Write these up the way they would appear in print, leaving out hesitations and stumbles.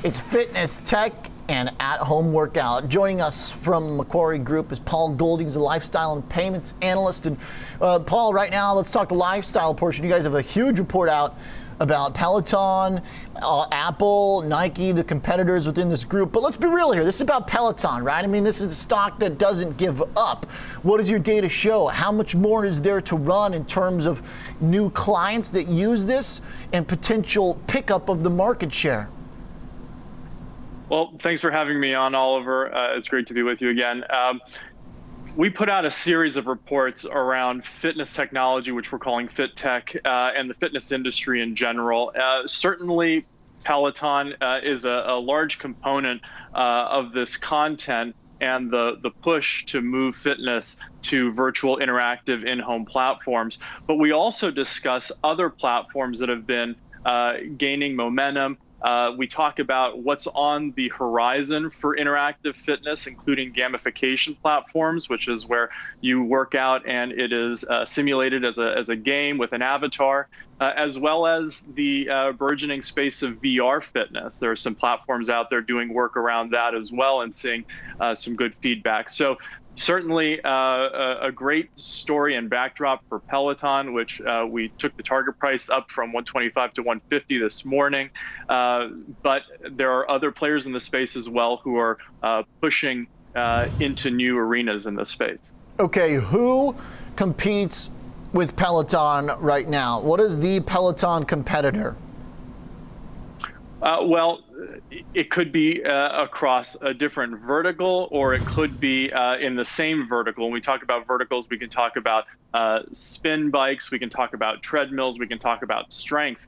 It's fitness, tech, and at-home workout. Joining us from Macquarie Group is Paul Golding, he's a lifestyle and payments analyst. And Paul, right now, let's talk the lifestyle portion. You guys have a huge report out about Peloton, Apple, Nike, the competitors within this group. But let's be real here. This is about Peloton, right? I mean, this is a stock that doesn't give up. What does your data show? How much more is there to run in terms of new clients that use this and potential pickup of the market share? Well, thanks for having me on, Oliver. It's great to be with you again. We put out a series of reports around fitness technology, which we're calling FitTech, and the fitness industry in general. Certainly, Peloton is a large component of this content and the push to move fitness to virtual interactive in-home platforms. But we also discuss other platforms that have been gaining momentum. We talk about what's on the horizon for interactive fitness, including gamification platforms, which is where you work out and it is simulated as a game with an avatar, as well as the burgeoning space of VR fitness. There are some platforms out there doing work around that as well and seeing some good feedback. So certainly a great story and backdrop for Peloton, which we took the target price up from 125 to 150 this morning. But there are other players in the space as well who are pushing into new arenas in this space. Okay, who competes with Peloton right now? What is the Peloton competitor? Well, it could be across a different vertical, or it could be in the same vertical. When we talk about verticals, we can talk about spin bikes, we can talk about treadmills, we can talk about strength.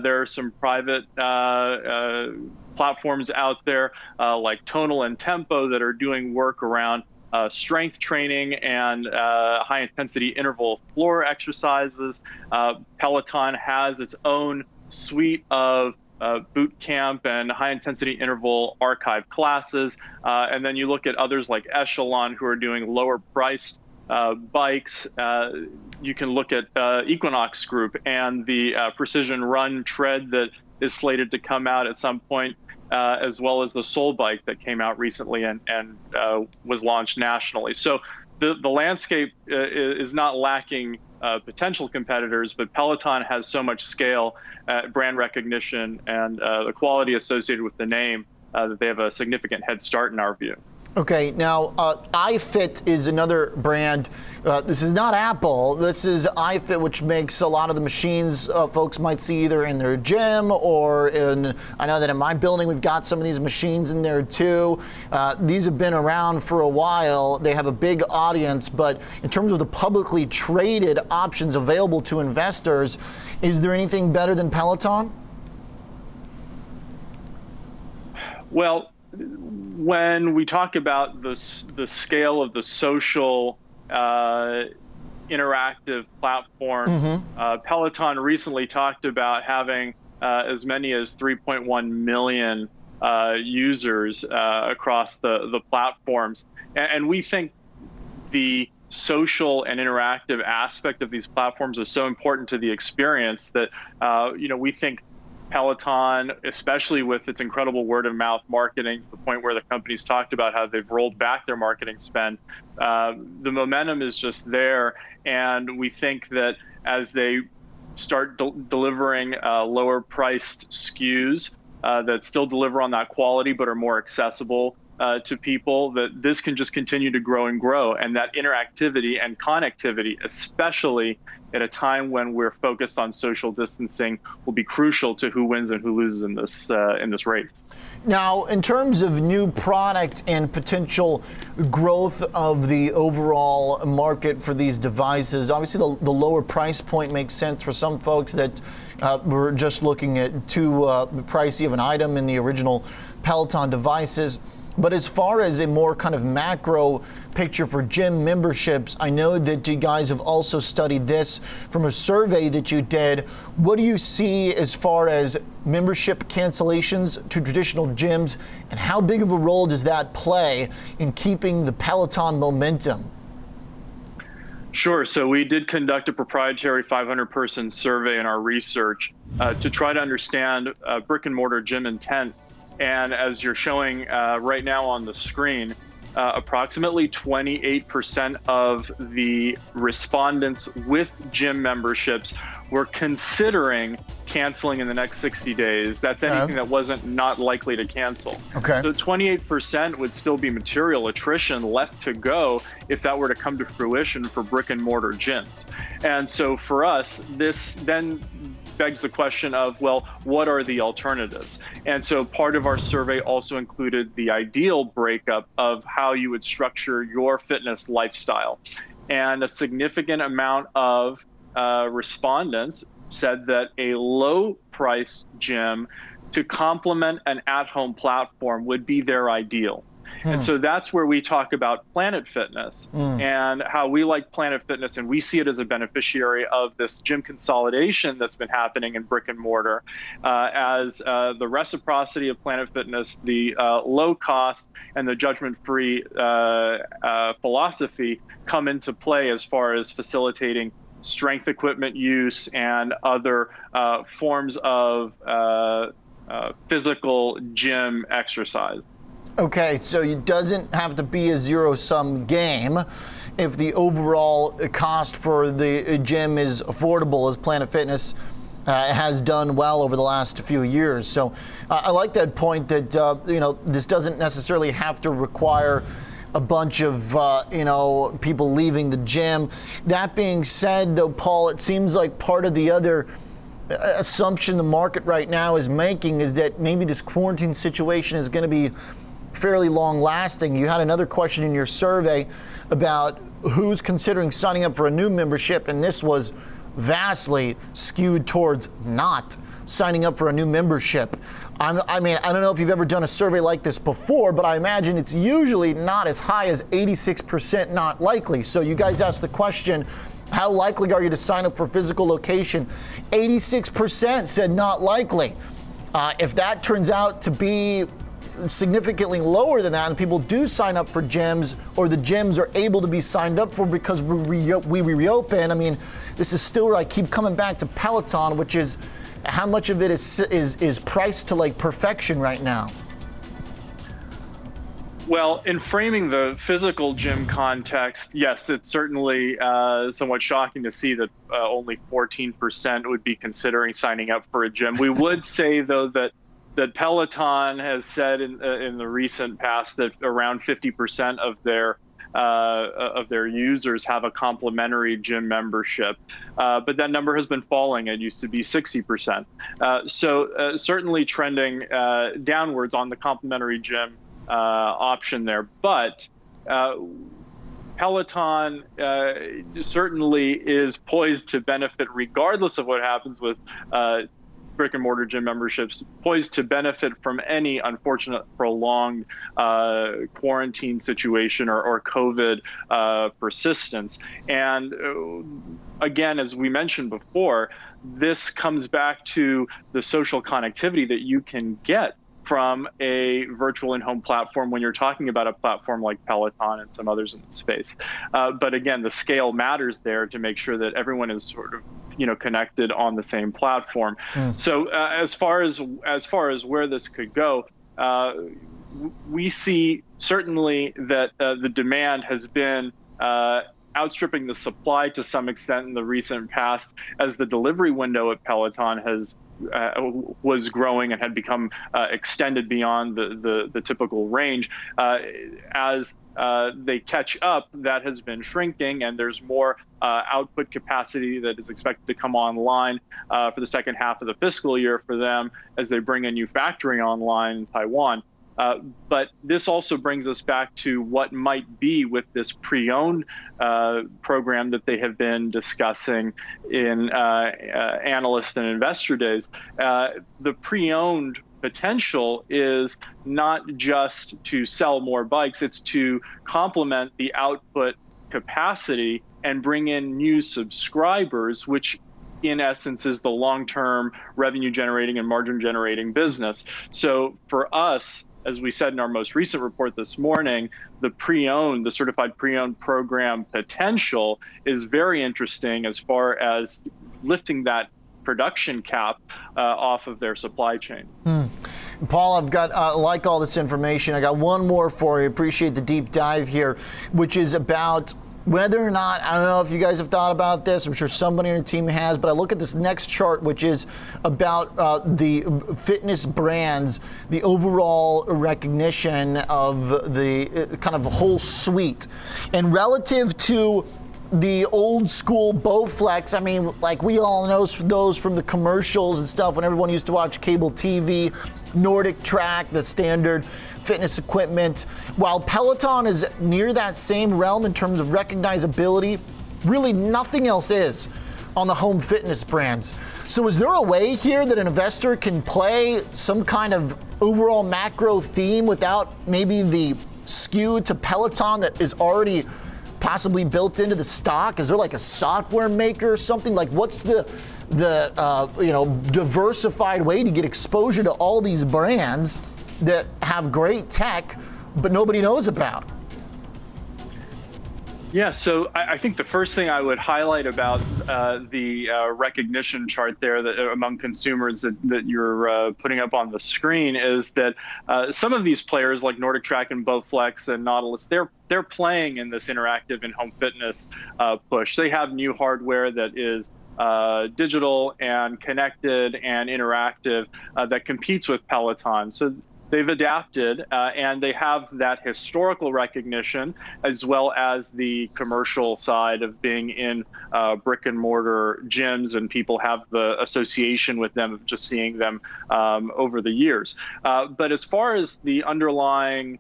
There are some private platforms out there like Tonal and Tempo that are doing work around strength training and high-intensity interval floor exercises. Peloton has its own suite of boot camp and high-intensity interval archive classes. And then you look at others like Echelon, who are doing lower-priced bikes. You can look at Equinox Group and the Precision Run tread that is slated to come out at some point, as well as the Soul bike that came out recently and was launched nationally. So the landscape is not lacking potential competitors, but Peloton has so much scale, brand recognition, and the quality associated with the name that they have a significant head start in our view. Okay, now iFit is another brand. This is not Apple. This is iFit, which makes a lot of the machines folks might see either in their gym or I know that in my building we've got some of these machines in there too. These have been around for a while. They have a big audience, but in terms of the publicly traded options available to investors, is there anything better than Peloton? Well, when we talk about the scale of the social interactive platform, Peloton recently talked about having as many as 3.1 million users across the platforms. And we think the social and interactive aspect of these platforms is so important to the experience that we think Peloton, especially with its incredible word-of-mouth marketing, to the point where the company's talked about how they've rolled back their marketing spend, the momentum is just there. And we think that as they start delivering lower-priced SKUs that still deliver on that quality but are more accessible to people, that this can just continue to grow and grow. And that interactivity and connectivity, especially at a time when we're focused on social distancing, will be crucial to who wins and who loses in this race. Now, in terms of new product and potential growth of the overall market for these devices, obviously the lower price point makes sense for some folks that were just looking at too pricey of an item in the original Peloton devices. But as far as a more kind of macro picture for gym memberships, I know that you guys have also studied this from a survey that you did. What do you see as far as membership cancellations to traditional gyms, and how big of a role does that play in keeping the Peloton momentum? Sure. So we did conduct a proprietary 500-person survey in our research to try to understand brick and mortar gym intent And as you're showing right now on the screen, approximately 28% of the respondents with gym memberships were considering canceling in the next 60 days. That's anything that wasn't not likely to cancel. Okay. So 28% would still be material attrition left to go if that were to come to fruition for brick and mortar gyms. And so for us, this then begs the question of, well, what are the alternatives? And so part of our survey also included the ideal breakup of how you would structure your fitness lifestyle. And a significant amount of respondents said that a low price gym to complement an at-home platform would be their ideal. And so that's where we talk about Planet Fitness and how we like Planet Fitness, and we see it as a beneficiary of this gym consolidation that's been happening in brick and mortar, as the reciprocity of Planet Fitness, the low cost and the judgment-free philosophy come into play as far as facilitating strength equipment use and other forms of physical gym exercise. Okay, so it doesn't have to be a zero-sum game if the overall cost for the gym is affordable, as Planet Fitness has done well over the last few years. So I like that point that this doesn't necessarily have to require a bunch of people leaving the gym. That being said, though, Paul, it seems like part of the other assumption the market right now is making is that maybe this quarantine situation is going to be fairly long lasting. You had another question in your survey about who's considering signing up for a new membership, and this was vastly skewed towards not signing up for a new membership. I don't know if you've ever done a survey like this before, but I imagine it's usually not as high as 86% not likely. So you guys asked the question, how likely are you to sign up for physical location? 86% said not likely. If that turns out to be significantly lower than that and people do sign up for gyms, or the gyms are able to be signed up for because we reopen, this is still, I keep coming back to Peloton, which is how much of it is priced to like perfection right now? Well, in framing the physical gym context, yes, it's certainly somewhat shocking to see that only 14% would be considering signing up for a gym. We would say, though, that Peloton has said in the recent past that around 50% of their users have a complimentary gym membership, but that number has been falling. It used to be 60%. So certainly trending downwards on the complimentary gym option there. But Peloton certainly is poised to benefit regardless of what happens with brick and mortar gym memberships, poised to benefit from any unfortunate prolonged quarantine situation or COVID persistence. And again, as we mentioned before, this comes back to the social connectivity that you can get from a virtual in-home platform when you're talking about a platform like Peloton and some others in the space. But again, the scale matters there to make sure that everyone is sort of connected on the same platform. So as far as where this could go, we see certainly that the demand has been outstripping the supply to some extent in the recent past, as the delivery window at Peloton was growing and had become extended beyond the typical range. As they catch up, that has been shrinking, and there's more output capacity that is expected to come online for the second half of the fiscal year for them as they bring a new factory online in Taiwan. But this also brings us back to what might be with this pre-owned program that they have been discussing in analyst and investor days. The pre-owned potential is not just to sell more bikes, it's to complement the output capacity and bring in new subscribers, which in essence is the long-term revenue generating and margin generating business. So for us, as we said in our most recent report this morning, the certified pre-owned program potential is very interesting as far as lifting that production cap off of their supply chain. Paul, I've got like all this information. I got one more for you. Appreciate the deep dive here, which is about whether or not, I don't know if you guys have thought about this, I'm sure somebody on your team has, but I look at this next chart, which is about the fitness brands, the overall recognition of the kind of whole suite. And relative to the old school Bowflex, I mean, like we all know those from the commercials and stuff when everyone used to watch cable TV, Nordic Track, the standard fitness equipment. While Peloton is near that same realm in terms of recognizability, really nothing else is on the home fitness brands. So is there a way here that an investor can play some kind of overall macro theme without maybe the skew to Peloton that is already possibly built into the stock? Is there like a software maker or something? Like what's the diversified way to get exposure to all these brands that have great tech but nobody knows about? Yeah, so I think the first thing I would highlight about the recognition chart there that among consumers that you're putting up on the screen is that some of these players like Nordic Track and Bowflex and Nautilus, they're playing in this interactive and home fitness push. They have new hardware that is digital and connected and interactive that competes with Peloton. So they've adapted and they have that historical recognition as well as the commercial side of being in brick and mortar gyms, and people have the association with them of just seeing them over the years. But as far as the underlying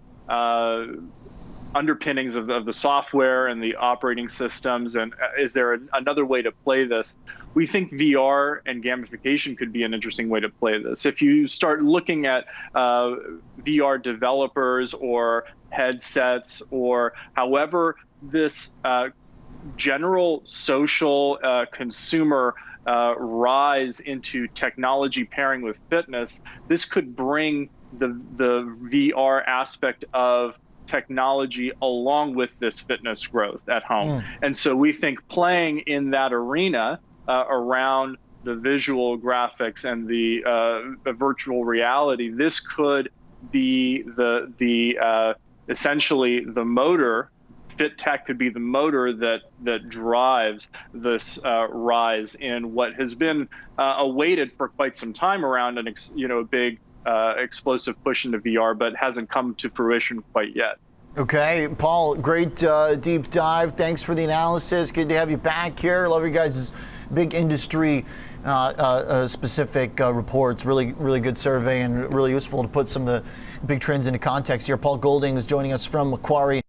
underpinnings of the software and the operating systems, and is there another way to play this? We think VR and gamification could be an interesting way to play this. If you start looking at VR developers or headsets or however this general social consumer rise into technology pairing with fitness, this could bring the VR aspect of technology along with this fitness growth at home. And so we think playing in that arena around the visual graphics and the virtual reality, this could be the essentially the motor. FitTech could be the motor that drives this rise in what has been awaited for quite some time around a big explosive push into VR, but hasn't come to fruition quite yet. Okay, Paul, great deep dive. Thanks for the analysis. Good to have you back here. Love you guys' big industry specific reports. Really good survey and really useful to put some of the big trends into context here. Paul Golding is joining us from Macquarie.